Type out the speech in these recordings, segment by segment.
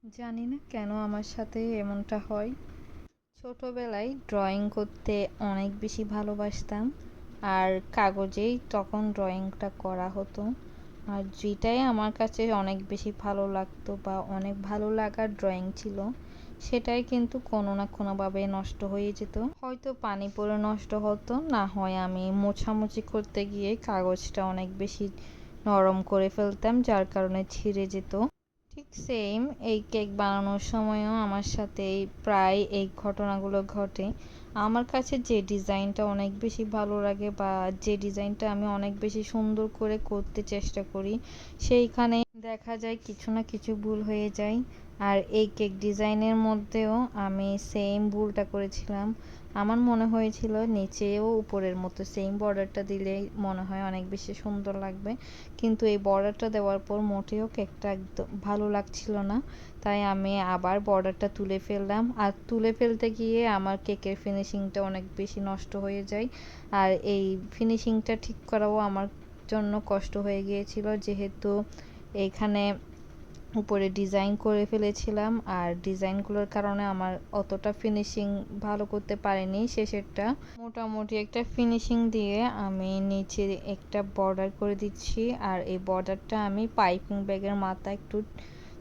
জানি না কেন আমার সাথে এমনটা হয়। ছোটবেলায় ড্রয়িং করতে অনেক বেশি ভালোবাসতাম, আর কাগজেই তখন ড্রয়িংটা করা হতো। আর যেটাই আমার কাছে অনেক বেশি ভালো লাগতো বা অনেক ভালো লাগার ড্রয়িং ছিল, সেটাই কিন্তু কোনো না কোনোভাবে নষ্ট হয়ে যেত। হয়তো পানি পড়ে নষ্ট হতো, না হয় আমি মোছামুছি করতে গিয়ে কাগজটা অনেক বেশি নরম করে ফেলতাম, যার কারণে ছিঁড়ে যেত। ঠিক সেম এই কেক বানানোর সময়ও আমার সাথে প্রায় এই ঘটনাগুলো ঘটে। আমার কাছে যে ডিজাইনটা অনেক বেশি ভালো লাগে বা যে ডিজাইনটা আমি অনেক বেশি সুন্দর করে করতে চেষ্টা করি, সেইখানে দেখা যায় কিছু না কিছু ভুল হয়ে যায়। আর এই কেক ডিজাইনের মধ্যেও আমি সেম ভুলটা করেছিলাম। আমার মনে হয়েছিল নিচেও উপরের মতো সেম বর্ডারটা দিলে মনে হয় অনেক বেশি সুন্দর লাগবে, কিন্তু এই বর্ডারটা দেওয়ার পর মোটেও কেকটা একদম ভালো লাগছিল না। তাই আমি আবার বর্ডারটা তুলে ফেললাম, আর তুলে ফেলতে গিয়ে আমার কেকের ফিনিশিংটা অনেক বেশি নষ্ট হয়ে যায়। আর এই ফিনিশিংটা ঠিক করাও আমার জন্য কষ্ট হয়ে গিয়েছিল, যেহেতু এইখানে উপরে ডিজাইন করে ফেলেছিলাম, আর ডিজাইনগুলোর কারণে আমার অতটা ফিনিশিং ভালো করতে পারিনি। শেষেরটা মোটামুটি একটা ফিনিশিং দিয়ে আমি নিচে একটা বর্ডার করে দিচ্ছি, আর এই বর্ডারটা আমি পাইপিং ব্যাগের মাথা একটু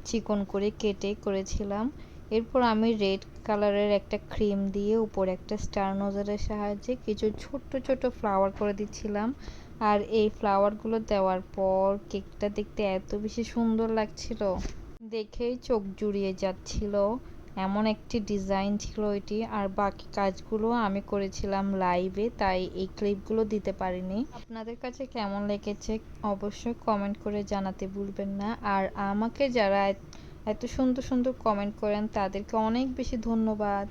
চিকন করে কেটে করেছিলাম। এরপর আমি রেড কালারের একটা ক্রিম দিয়ে উপরে একটা স্টার নোজেলের সাহায্যে কিছু ছোট্ট ছোট ফ্লাওয়ার করে দিচ্ছিলাম। আর এই ফ্লাওয়ারগুলো দেওয়ার পর কেকটা দেখতে এত বেশি সুন্দর লাগছিল, দেখেই চোখ জুড়িয়ে যাচ্ছিল। এমন একটি ডিজাইন ছিল এটি। আর বাকি কাজগুলো আমি করেছিলাম লাইভে, তাই এই ক্লিপগুলো দিতে পারিনি। আপনাদের কাছে কেমন লেগেছে অবশ্যই কমেন্ট করে জানাতে ভুলবেন না। আর আমাকে যারা এত সুন্দর সুন্দর কমেন্ট করেন তাদেরকে অনেক বেশি ধন্যবাদ।